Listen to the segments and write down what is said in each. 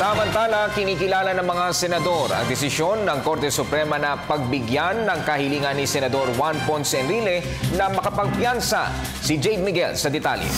Samantala, kinikilala ng mga senador ang desisyon ng Korte Suprema na pagbigyan ng kahilingan ni Senador Juan Ponce Enrile na makapagpiyansa. Si Jade Miguel sa detalye.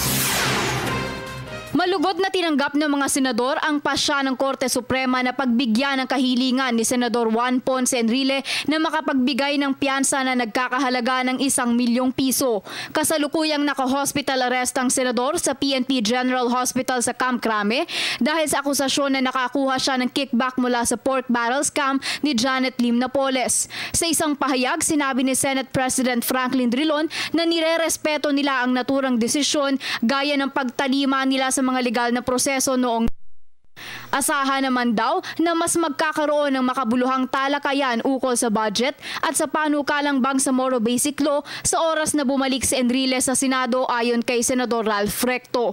Malugod na tinanggap ng mga senador ang pasya ng Korte Suprema na pagbigyan ng kahilingan ni Senador Juan Ponce Enrile na makapagbigay ng piyansa na nagkakahalaga ng 1 milyong piso. Kasalukuyang naka-hospital arrest ang senador sa PNP General Hospital sa Camp Crame dahil sa akusasyon na nakakuha siya ng kickback mula sa pork barrel scam ni Janet Lim Napoles. Sa isang pahayag, sinabi ni Senate President Franklin Drilon na nirerespeto nila ang naturang desisyon gaya ng pagtalima nila sa mga legal na proseso noong. Asahan naman daw na mas magkakaroon ng makabuluhang talakayan ukol sa budget at sa panukalang Bangsamoro Basic Law sa oras na bumalik si Enrile sa Senado ayon kay Senador Ralph Recto.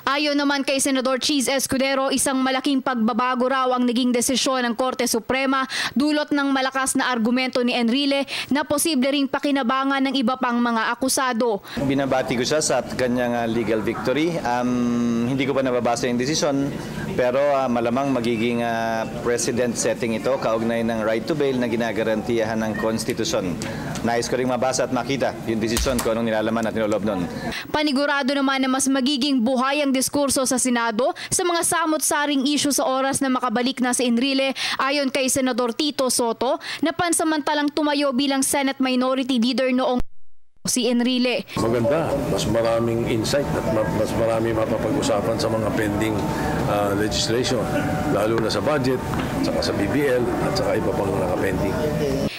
Ayon naman kay Senador Cheese Escudero, isang malaking pagbabago raw ang naging desisyon ng Korte Suprema dulot ng malakas na argumento ni Enrile na posible ring pakinabangan ng iba pang mga akusado. Binabati ko siya sa kanyang legal victory. Hindi ko pa nababasa yung desisyon pero malamang magiging precedent setting ito kaugnay ng right to bail na ginagarantiyahan ng konstitusyon. Nais ko ring mabasa at makita yung desisyon kung anong nilalaman at nilolob nun. Panigurado naman na mas magiging buhay ang diskurso sa Senado sa mga samot-saring issue sa oras na makabalik na si Enrile ayon kay Senador Tito Soto na pansamantalang tumayo bilang Senate Minority Leader noong si Enrile. Maganda, mas maraming insight at mas maraming mapapag-usapan sa mga pending legislation, lalo na sa budget, saka sa BBL at saka iba pang nakapending.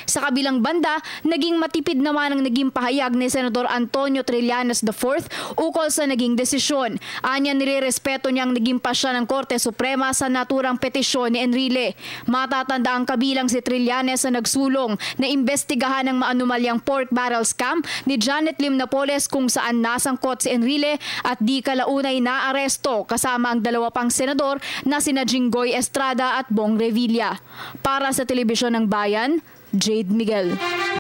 Sa kabilang banda, naging matipid naman ang naging pahayag ni Senador Antonio Trillanes IV ukol sa naging desisyon. Anya nirerespeto niyang naging pasya ng Korte Suprema sa naturang petisyon ni Enrile. Matatanda ang kabilang si Trillanes na nagsulong na imbestigahan ng maanumalyang pork barrel scam ni Janet Lim Napoles kung saan nasangkot si Enrile at di kalaunay na aresto kasama ang 2 pang senador na sina Jinggoy Estrada at Bong Revilla. Para sa Telebisyon ng Bayan, Jade Miguel.